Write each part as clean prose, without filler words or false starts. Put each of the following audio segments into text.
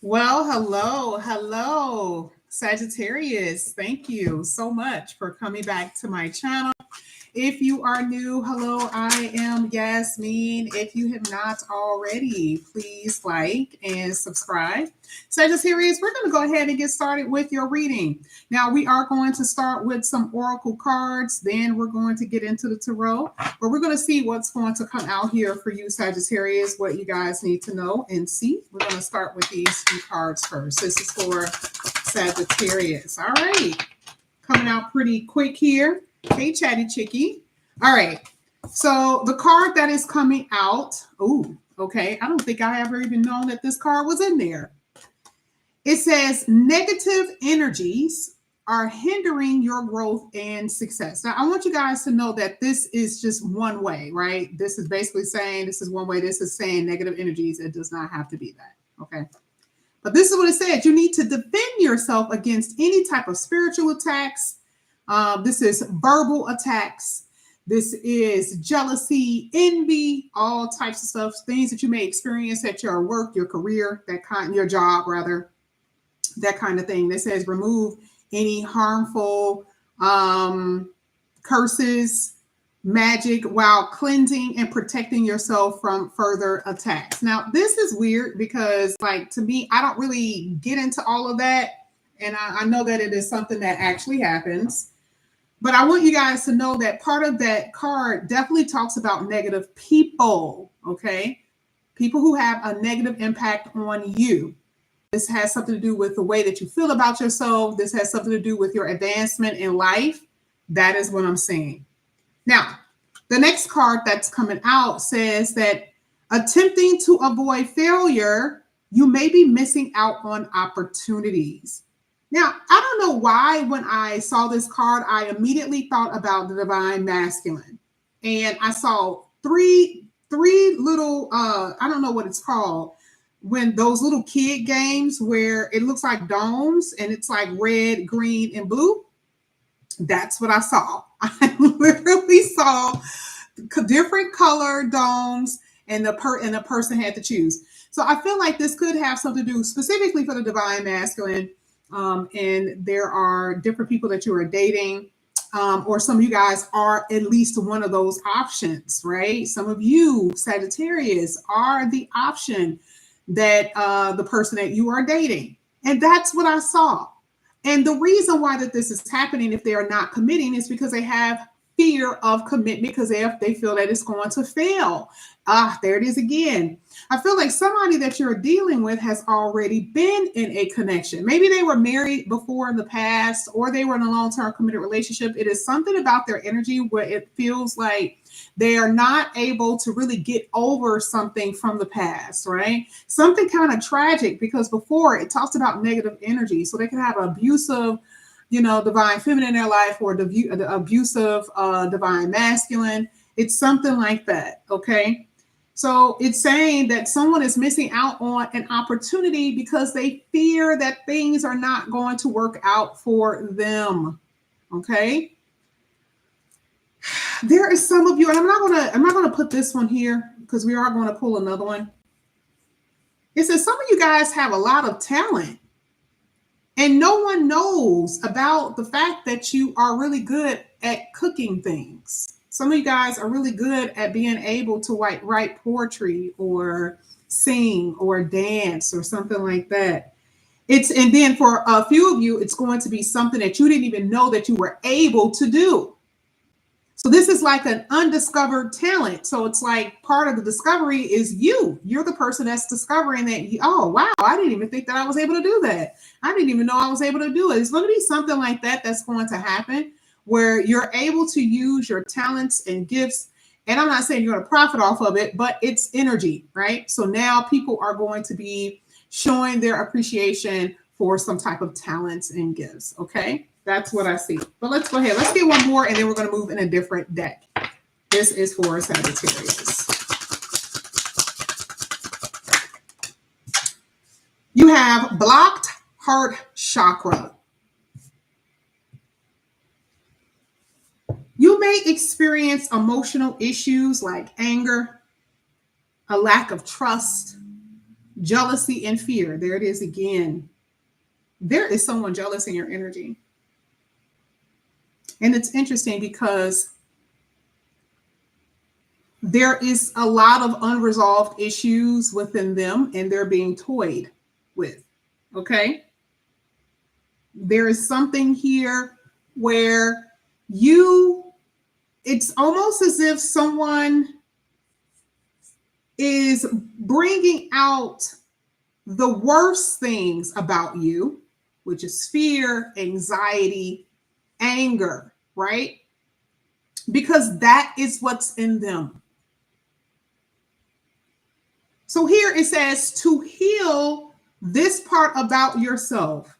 Well, hello, Sagittarius. Thank you so much for coming back to my channel. If you are new, hello, I am Yasmin. If you have not already, please like and subscribe. Sagittarius, we're going to go ahead and get started with your reading. Now, we are going to start with some oracle cards, then we're going to get into the tarot, but we're going to see what's going to come out here for you, Sagittarius, what you guys need to know and see. We're going to start with these few cards first. This is for Sagittarius. All right. Coming out pretty quick here. Hey, Chatty Chickie. All right. So the card that is coming out. Oh, okay. I don't think I ever even known that this card was in there. It says negative energies are hindering your growth and success. Now, I want you guys to know that this is just one way, right? This is basically saying this is one way. This is saying negative energies. It does not have to be that. Okay. But this is what it said. You need to defend yourself against any type of spiritual attacks. This is verbal attacks. This is jealousy, envy, all types of stuff, things that you may experience at your work, your career, your job, rather, that kind of thing. This says remove any harmful curses, magic, while cleansing and protecting yourself from further attacks. Now, this is weird because, like, to me, I don't really get into all of that. And I know that it is something that actually happens. But I want you guys to know that part of that card definitely talks about negative people, okay? People who have a negative impact on you. This has something to do with the way that you feel about yourself. This has something to do with your advancement in life. That is what I'm saying. Now, the next card that's coming out says that attempting to avoid failure, you may be missing out on opportunities. Now, I don't know why when I saw this card, I immediately thought about the divine masculine. And I saw three little, I don't know what it's called, when those little kid games where it looks like domes and it's like red, green, and blue. That's what I saw. I literally saw different color domes and the person had to choose. So I feel like this could have something to do specifically for the divine masculine. And there are different people that you are dating, or some of you guys are at least one of those options, right? Some of you, Sagittarius, are the option that the person that you are dating. And that's what I saw. And the reason why that this is happening, if they are not committing, is because they have fear of commitment because they feel that it's going to fail. There it is again. I feel like somebody that you're dealing with has already been in a connection. Maybe they were married before in the past, or they were in a long-term committed relationship. It is something about their energy where it feels like they are not able to really get over something from the past, right? Something kind of tragic, because before it talks about negative energy. So they can have an abusive, divine feminine in their life, or the abusive divine masculine. It's something like that, okay? So it's saying that someone is missing out on an opportunity because they fear that things are not going to work out for them, okay? There is some of you, and I'm not gonna put this one here because we are going to pull another one. It says some of you guys have a lot of talent, and no one knows about the fact that you are really good at cooking things. Some of you guys are really good at being able to write poetry or sing or dance or something like that. And then for a few of you, it's going to be something that you didn't even know that you were able to do. So this is like an undiscovered talent. So it's like part of the discovery is you. You're the person that's discovering that, oh, wow, I didn't even think that I was able to do that. I didn't even know I was able to do it. It's going to be something like that that's going to happen where you're able to use your talents and gifts. And I'm not saying you're going to profit off of it, but it's energy, right? So now people are going to be showing their appreciation for some type of talents and gifts, okay? That's what I see. But let's go ahead. Let's get one more, and then we're going to move in a different deck. This is for Sagittarius. You have blocked heart chakra. You may experience emotional issues like anger, a lack of trust, Jealousy and fear. There it is again. There is someone jealous in your energy. And it's interesting because there is a lot of unresolved issues within them and they're being toyed with. Okay. There is something here where it's almost as if someone is bringing out the worst things about you, which is fear, anxiety, anger, right? Because that is what's in them. So here it says to heal this part about yourself,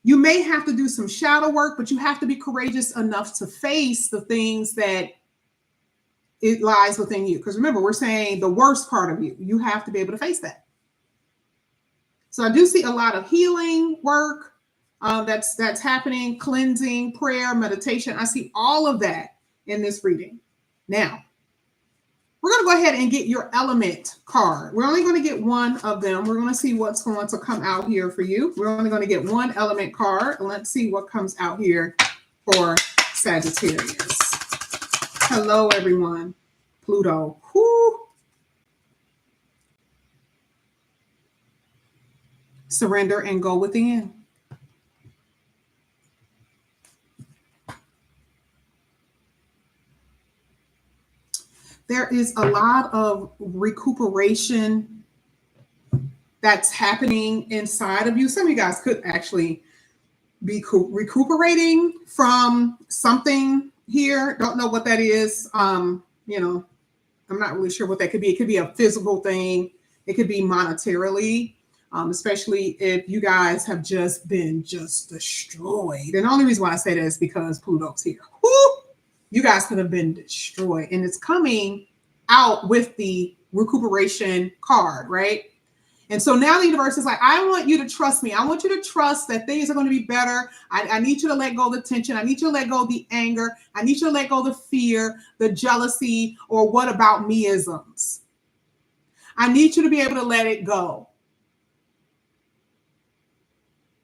you may have to do some shadow work, but you have to be courageous enough to face the things that it lies within you. Because remember, we're saying the worst part of you. You have to be able to face that. So I do see a lot of healing work that's happening, cleansing, prayer, meditation. I see all of that in this reading. Now, we're going to go ahead and get your element card. We're only going to get one of them. We're going to see what's going to come out here for you. We're only going to get one element card. Let's see what comes out here for Sagittarius. Hello, everyone. Pluto. Whoo. Surrender and go within. There is a lot of recuperation that's happening inside of you. Some of you guys could actually be recuperating from something here. Don't know what that is. I'm not really sure what that could be. It could be a physical thing. It could be monetarily, especially if you guys have just been destroyed. And the only reason why I say that is because Pluto's here. Woo! You guys could have been destroyed. And it's coming out with the recuperation card, right? And so now the universe is like, I want you to trust me. I want you to trust that things are going to be better. I need you to let go of the tension. I need you to let go of the anger. I need you to let go of the fear, the jealousy, or what about me-isms. I need you to be able to let it go.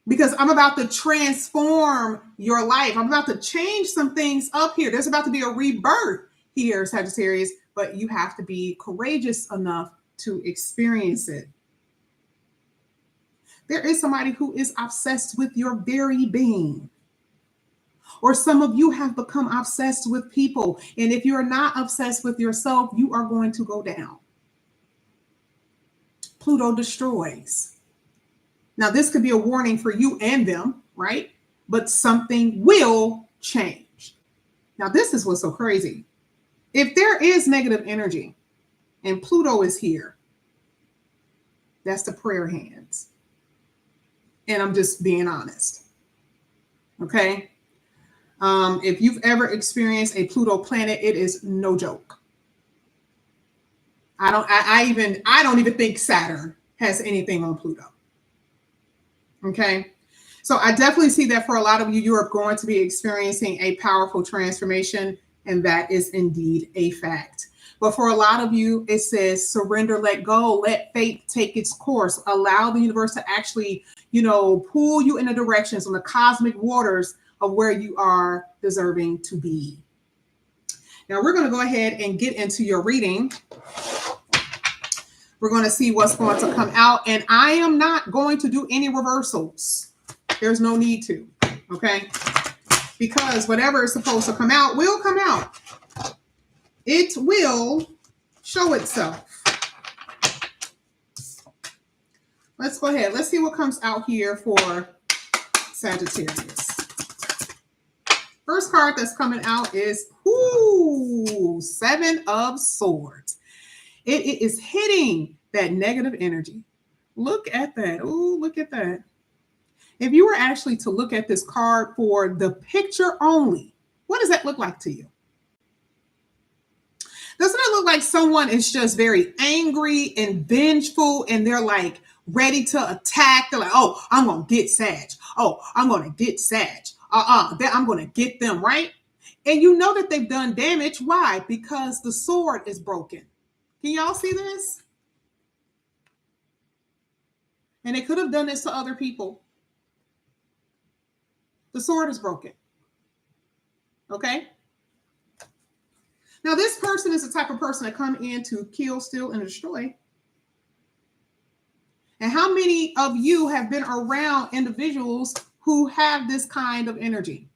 Because I'm about to transform your life. I'm about to change some things up here. There's about to be a rebirth here, Sagittarius, but you have to be courageous enough to experience it. There is somebody who is obsessed with your very being. Or some of you have become obsessed with people. And if you're not obsessed with yourself, you are going to go down. Pluto destroys. Now, this could be a warning for you and them, right? But something will change. Now, this is what's so crazy. If there is negative energy and Pluto is here, that's the prayer hands. And I'm just being honest. Okay? If you've ever experienced a Pluto planet, it is no joke. I don't even think Saturn has anything on Pluto. Okay. So I definitely see that for a lot of you, you are going to be experiencing a powerful transformation, and that is indeed a fact. But for a lot of you, it says surrender, let go, let fate take its course, allow the universe to actually, pull you in the directions on the cosmic waters of where you are deserving to be. Now we're going to go ahead and get into your reading. We're going to see what's going to come out. And I am not going to do any reversals. There's no need to. Okay. Because whatever is supposed to come out will come out. It will show itself. Let's go ahead. Let's see what comes out here for Sagittarius. First card that's coming out is Seven of Swords. It is hitting that negative energy. Look at that. Ooh, look at that. If you were actually to look at this card for the picture only, what does that look like to you? Doesn't it look like someone is just very angry and vengeful and they're like ready to attack? They're like, oh, I'm going to get Sag. Oh, I'm going to get Sag. I'm going to get them, right? And you know that they've done damage. Why? Because the sword is broken. Can y'all see this? And they could have done this to other people. The sword is broken. Okay? Now, this person is the type of person that come in to kill, steal, and destroy. And how many of you have been around individuals who have this kind of energy?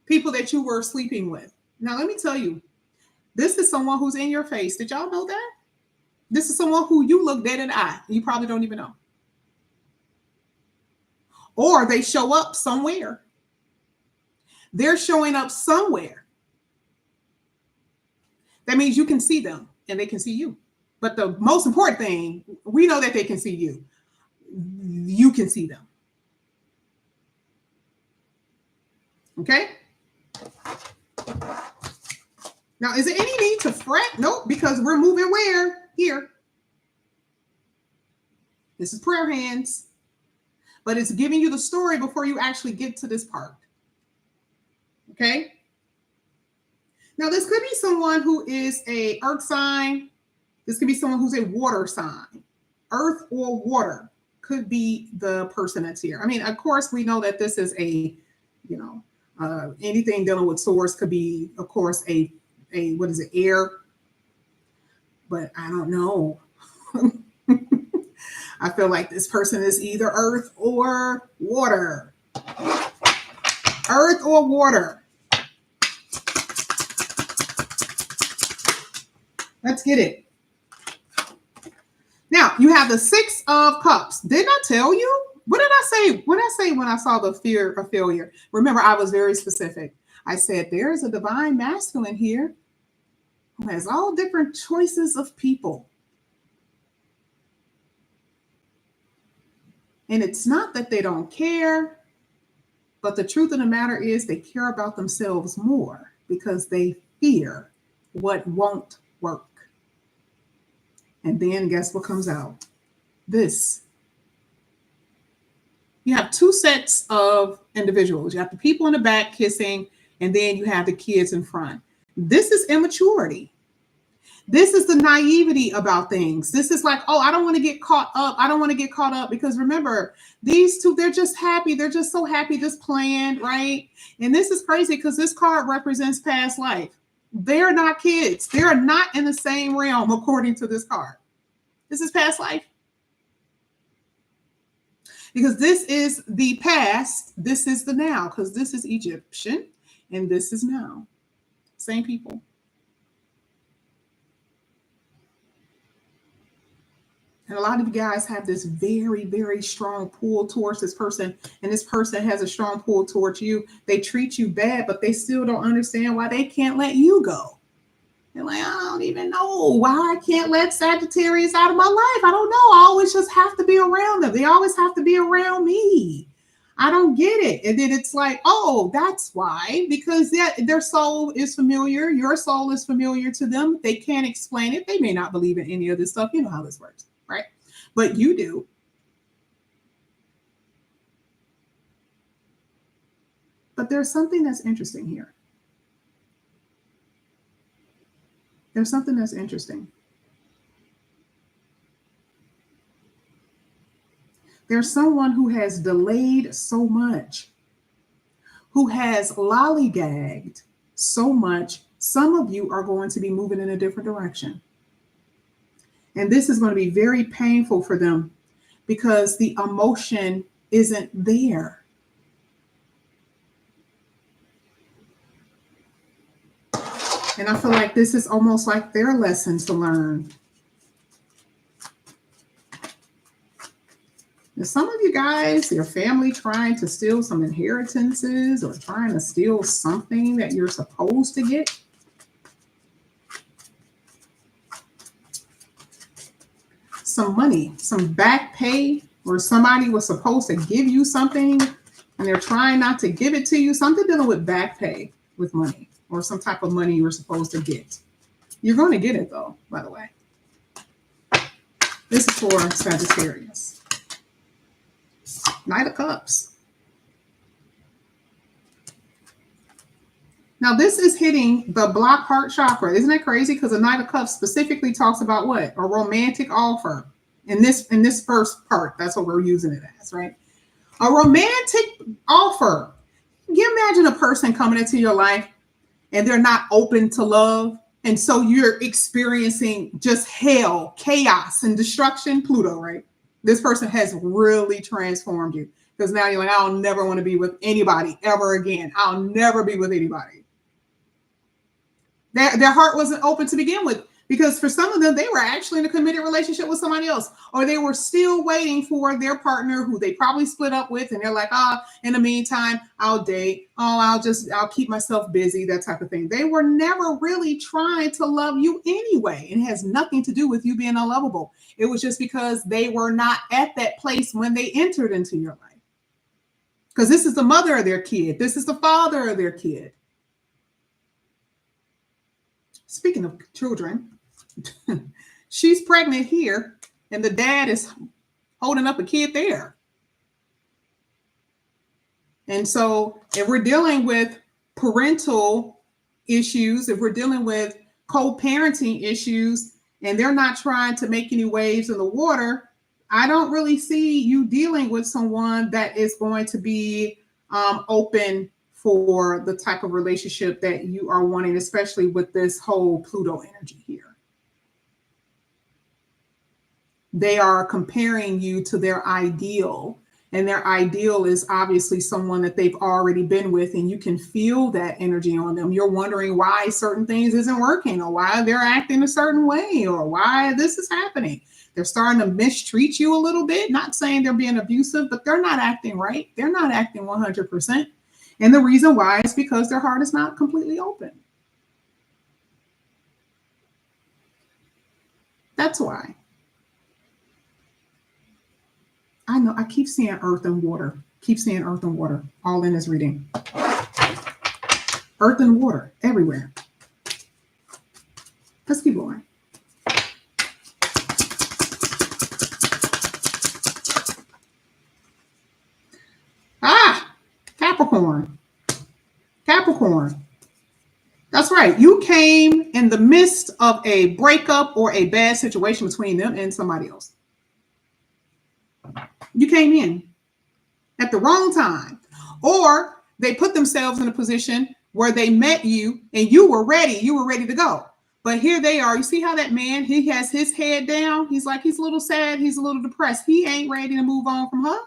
People that you were sleeping with. Now, let me tell you, this is someone who's in your face. Did y'all know that? This is someone who you look dead in the eye. You probably don't even know. Or they show up somewhere. They're showing up somewhere. That means you can see them and they can see you. But the most important thing, we know that they can see you. You can see them. Okay? Now, is there any need to fret? Nope, because we're moving where? Here. This is prayer hands. But it's giving you the story before you actually get to this part. Okay? Now, this could be someone who is a earth sign. This could be someone who's a water sign. Earth or water could be the person that's here. I mean, of course, we know that this is a, anything dealing with source could be, of course, a what is it, air? But I don't know. I feel like this person is either earth or water. Earth or water. Let's get it. Now, you have the Six of Cups. Didn't I tell you? What did I say? What did I say when I saw the fear of failure? Remember, I was very specific. I said, there's a divine masculine here who has all different choices of people. And it's not that they don't care, but the truth of the matter is they care about themselves more because they fear what won't work. And then guess what comes out? This. You have two sets of individuals. You have the people in the back kissing, and then you have the kids in front. This is immaturity. This is the naivety about things. This is like, oh, I don't want to get caught up. I don't want to get caught up because remember, these two, they're just happy. They're just so happy, just playing, right? And this is crazy because this card represents past life. They're not kids. They're not in the same realm according to this card. This is past life. Because this is the past, this is the now, because this is Egyptian and this is now. Same people. And a lot of you guys have this very, very strong pull towards this person, and this person has a strong pull towards you. They treat you bad, but they still don't understand why they can't let you go. They're like, I don't even know why I can't let Sagittarius out of my life. I don't know. I always just have to be around them. They always have to be around me. I don't get it. And then it's like, oh, that's why. Because their soul is familiar. Your soul is familiar to them. They can't explain it. They may not believe in any of this stuff. You know how this works, right? But you do. But there's something that's interesting here. There's something that's interesting. There's someone who has delayed so much, who has lollygagged so much. Some of you are going to be moving in a different direction. And this is going to be very painful for them because the emotion isn't there. And I feel like this is almost like their lesson to learn. And some of you guys, your family trying to steal some inheritances or trying to steal something that you're supposed to get. Some money, some back pay, or somebody was supposed to give you something and they're trying not to give it to you. Something dealing with back pay with money. Or some type of money you were supposed to get. You're going to get it, though, by the way. This is for Sagittarius. Knight of Cups. Now, this is hitting the block heart chakra. Isn't that crazy? Because the Knight of Cups specifically talks about what? A romantic offer. In this first part, that's what we're using it as, right? A romantic offer. Can you imagine a person coming into your life and they're not open to love? And so you're experiencing just hell, chaos, and destruction. Pluto, right? This person has really transformed you because now you're like, I'll never want to be with anybody ever again. I'll never be with anybody. Their heart wasn't open to begin with, because for some of them, they were actually in a committed relationship with somebody else, or they were still waiting for their partner who they probably split up with. And they're like, in the meantime, I'll date. I'll keep myself busy, that type of thing. They were never really trying to love you anyway. It has nothing to do with you being unlovable. It was just because they were not at that place when they entered into your life. Because this is the mother of their kid. This is the father of their kid. Speaking of children, she's pregnant here, and the dad is holding up a kid there. And so if we're dealing with parental issues, if we're dealing with co-parenting issues, and they're not trying to make any waves in the water, I don't really see you dealing with someone that is going to be open for the type of relationship that you are wanting, especially with this whole Pluto energy here. They are comparing you to their ideal, and their ideal is obviously someone that they've already been with, and you can feel that energy on them. You're wondering why certain things isn't working, or why they're acting a certain way, or why this is happening. They're starting to mistreat you a little bit, not saying they're being abusive, but they're not acting right. They're not acting 100%. And the reason why is because their heart is not completely open. That's why. I know, I keep seeing earth and water. Keep seeing earth and water all in this reading. Earth and water everywhere. Let's keep going. Capricorn. Capricorn. That's right. You came in the midst of a breakup or a bad situation between them and somebody else. You came in at the wrong time, or they put themselves in a position where they met you and you were ready to go. But here they are. You see how that man, he has his head down. He's like, he's a little sad. He's a little depressed. He ain't ready to move on from her.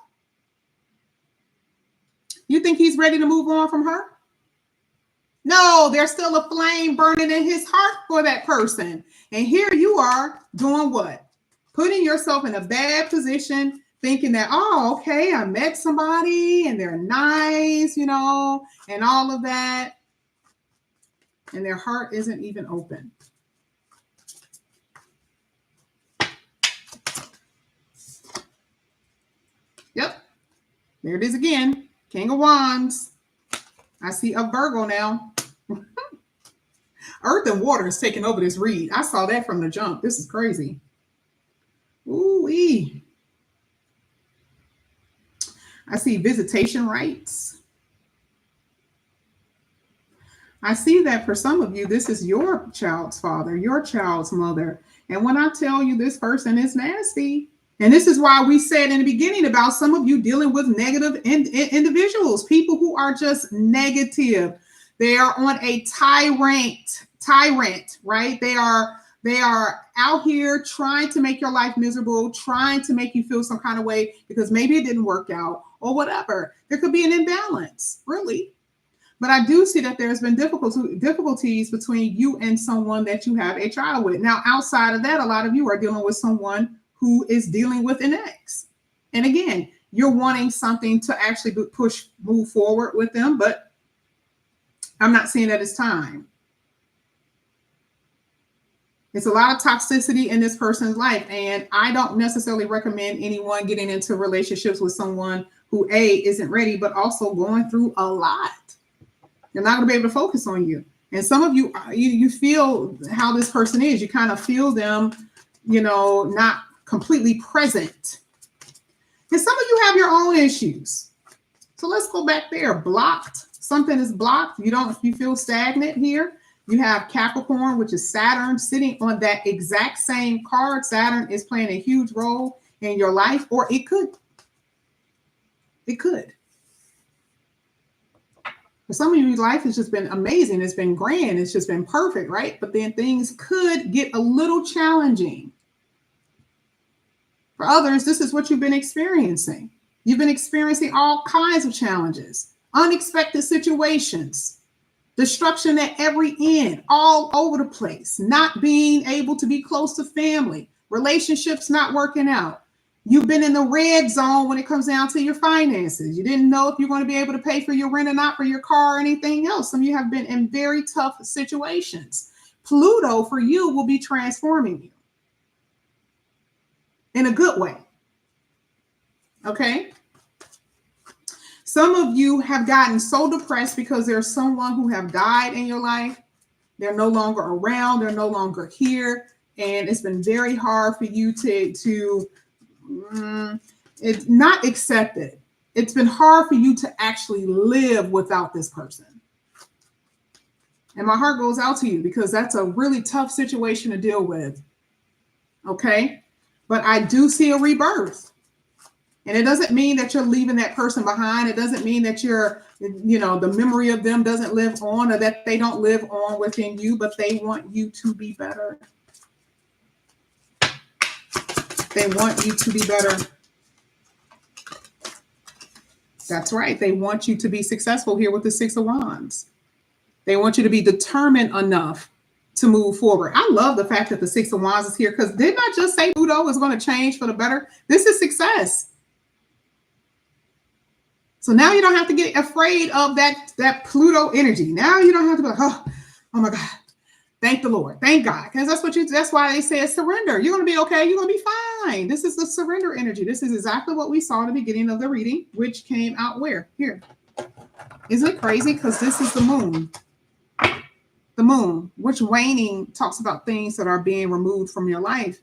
You think he's ready to move on from her? No, there's still a flame burning in his heart for that person. And here you are doing what? Putting yourself in a bad position, thinking that, oh, okay, I met somebody and they're nice, and all of that. And their heart isn't even open. Yep. There it is again. King of Wands. I see a Virgo now. Earth and water is taking over this read. I saw that from the jump. This is crazy. Ooh-wee. I see visitation rights. I see that for some of you, this is your child's father, your child's mother. And when I tell you this person is nasty, and this is why we said in the beginning about some of you dealing with negative individuals, people who are just negative. They are on a tyrant, right? They are out here trying to make your life miserable, trying to make you feel some kind of way because maybe it didn't work out or whatever. There could be an imbalance, really. But I do see that there's been difficulties between you and someone that you have a child with. Now, outside of that, a lot of you are dealing with someone who is dealing with an ex. And again, you're wanting something to actually move forward with them, but I'm not seeing that it's time. It's a lot of toxicity in this person's life, and I don't necessarily recommend anyone getting into relationships with someone who isn't ready, but also going through a lot. They're not going to be able to focus on you. And some of you feel how this person is. You kind of feel them, not completely present. And some of you have your own issues. So let's go back there. Blocked. Something is blocked. You feel stagnant here. You have Capricorn, which is Saturn, sitting on that exact same card. Saturn is playing a huge role in your life, or it could. It could. For some of you, life has just been amazing. It's been grand. It's just been perfect, right? But then things could get a little challenging. For others, this is what you've been experiencing. You've been experiencing all kinds of challenges, unexpected situations, destruction at every end, all over the place, not being able to be close to family, relationships not working out. You've been in the red zone when it comes down to your finances. You didn't know if you're going to be able to pay for your rent or not, for your car or anything else. Some of you have been in very tough situations. Pluto for you will be transforming you in a good way. Okay? Some of you have gotten so depressed because there's someone who have died in your life. They're no longer around. They're no longer here. And it's been very hard for you to it's not accept it. It's been hard for you to actually live without this person. And my heart goes out to you because that's a really tough situation to deal with. Okay? But I do see a rebirth. And it doesn't mean that you're leaving that person behind. It doesn't mean that the memory of them doesn't live on, or that they don't live on within you, but they want you to be better. They want you to be better. That's right. They want you to be successful here with the Six of Wands. They want you to be determined enough to move forward. I love the fact that the Six of Wands is here, because didn't I just say Pluto is going to change for the better? This is success. So now you don't have to get afraid of that Pluto energy. Now you don't have to be like, oh my God, thank the Lord, thank God. Because that's why they say surrender. You're going to be okay. You're going to be fine. This is the surrender energy. This is exactly what we saw in the beginning of the reading, which came out where? Here. Isn't it crazy? Because this is the moon. The moon, which waning talks about things that are being removed from your life.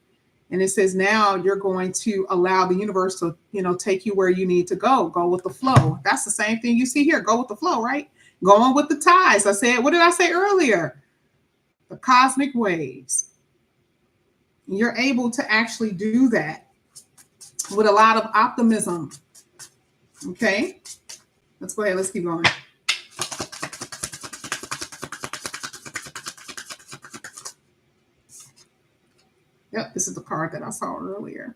And it says now you're going to allow the universe to, take you where you need to go. Go with the flow. That's the same thing you see here. Go with the flow, right? Going with the tides. What did I say earlier? The cosmic waves. You're able to actually do that with a lot of optimism. Okay? Let's go ahead. Let's keep going. Yep, this is the card that I saw earlier.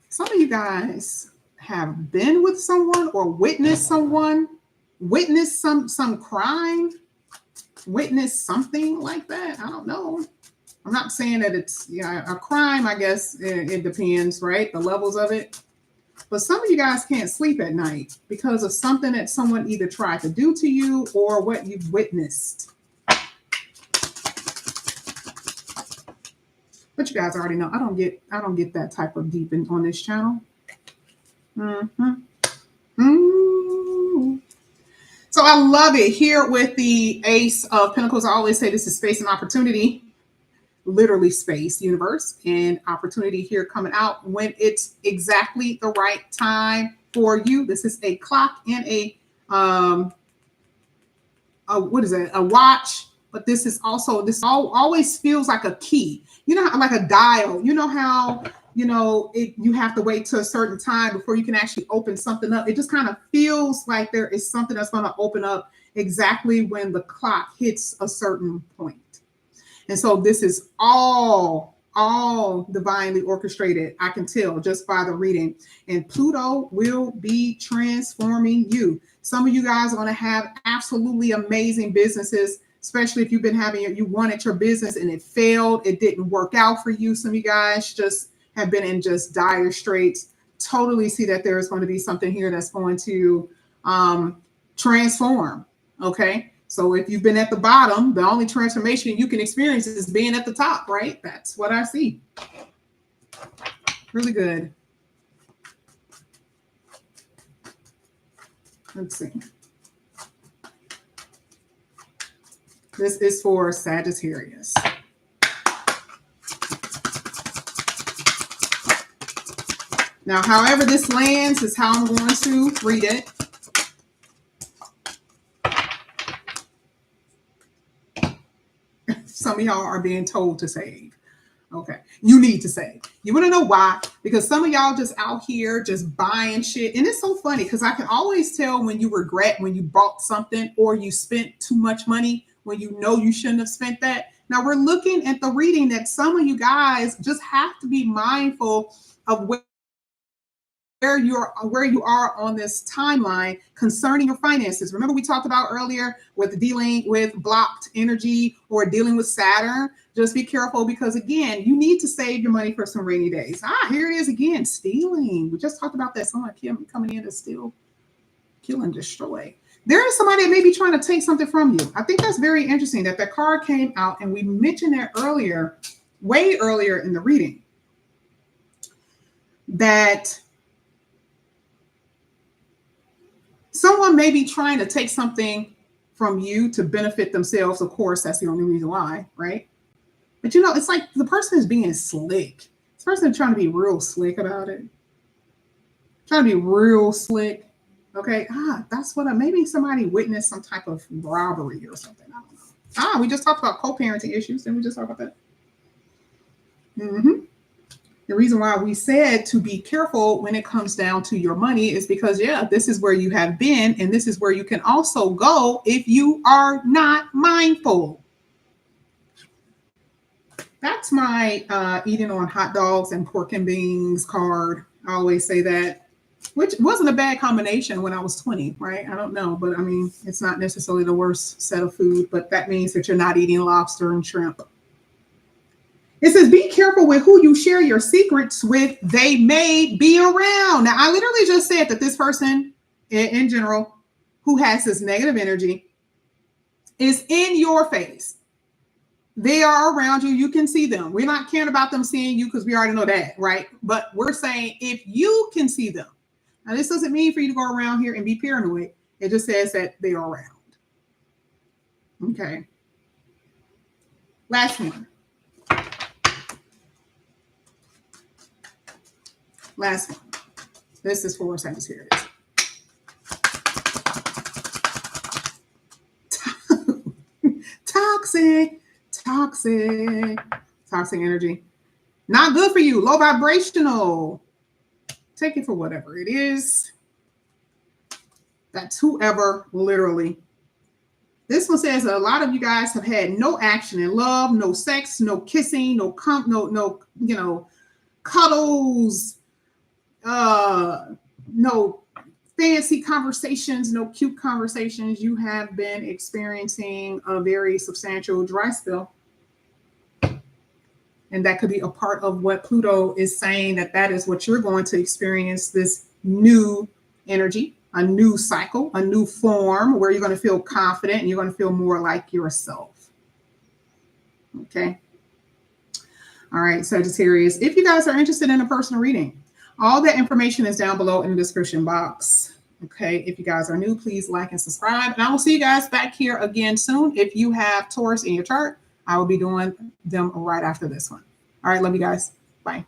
Some of you guys have been with someone or witnessed someone, witnessed some crime, witnessed something like that. I don't know. I'm not saying that it's a crime. I guess it depends, right? The levels of it. But some of you guys can't sleep at night because of something that someone either tried to do to you or what you've witnessed. But you guys already know I don't get that type of deep on this channel. So I love it here with the Ace of Pentacles. I always say this is space and opportunity, literally space, universe, and opportunity here coming out when it's exactly the right time for you. This is a clock and a what is it? A watch. But this always feels like a key. Like a dial. You know how, you have to wait to a certain time before you can actually open something up. It just kind of feels like there is something that's going to open up exactly when the clock hits a certain point. And so this is all divinely orchestrated. I can tell just by the reading. And Pluto will be transforming you. Some of you guys are going to have absolutely amazing businesses, especially if you've been you wanted your business and it failed. It didn't work out for you. Some of you guys just have been in just dire straits. Totally see that there is going to be something here that's going to transform. Okay. So if you've been at the bottom, the only transformation you can experience is being at the top, right? That's what I see. Really good. Let's see. This is for Sagittarius. Now, however this lands is how I'm going to read it. Some of y'all are being told to save. Okay. You need to save. You want to know why? Because some of y'all just out here just buying shit. And it's so funny because I can always tell when you regret when you bought something or you spent too much money when you know you shouldn't have spent that. Now we're looking at the reading that some of you guys just have to be mindful of where you are on this timeline concerning your finances. Remember we talked about earlier with dealing with blocked energy or dealing with Saturn. Just be careful because again, you need to save your money for some rainy days. Here it is again, stealing. We just talked about that. Someone coming in to steal, kill, and destroy. There is somebody that may be trying to take something from you. I think that's very interesting that that card came out and we mentioned that earlier, way earlier in the reading, that someone may be trying to take something from you to benefit themselves. Of course, that's the only reason why, right? But you know, it's like the person is being slick. This person is trying to be real slick about it. Trying to be real slick. Okay. That's what maybe somebody witnessed some type of robbery or something. I don't know. We just talked about co-parenting issues. Didn't we just talk about that? The reason why we said to be careful when it comes down to your money is because, this is where you have been, and this is where you can also go if you are not mindful. That's my eating on hot dogs and pork and beans card. I always say that, which wasn't a bad combination when I was 20, right? I don't know, but I mean, it's not necessarily the worst set of food, but that means that you're not eating lobster and shrimp. It says, be careful with who you share your secrets with. They may be around. Now, I literally just said that this person in general who has this negative energy is in your face. They are around you. You can see them. We're not caring about them seeing you because we already know that, right? But we're saying if you can see them. Now, this doesn't mean for you to go around here and be paranoid. It just says that they are around. Okay. Last one. Last one. This is for Sagittarius. Toxic energy. Not good for you. Low vibrational. Take it for whatever it is. That's whoever, literally. This one says that a lot of you guys have had no action in love, no sex, no kissing, no cuddles, no fancy conversations, no cute conversations. You have been experiencing a very substantial dry spell. And that could be a part of what Pluto is saying, that is what you're going to experience, this new energy, a new cycle, a new form where you're going to feel confident and you're going to feel more like yourself. Okay. All right, Sagittarius. If you guys are interested in a personal reading, all that information is down below in the description box. Okay. If you guys are new, please like and subscribe. And I will see you guys back here again soon. If you have Taurus in your chart, I will be doing them right after this one. All right. Love you guys. Bye.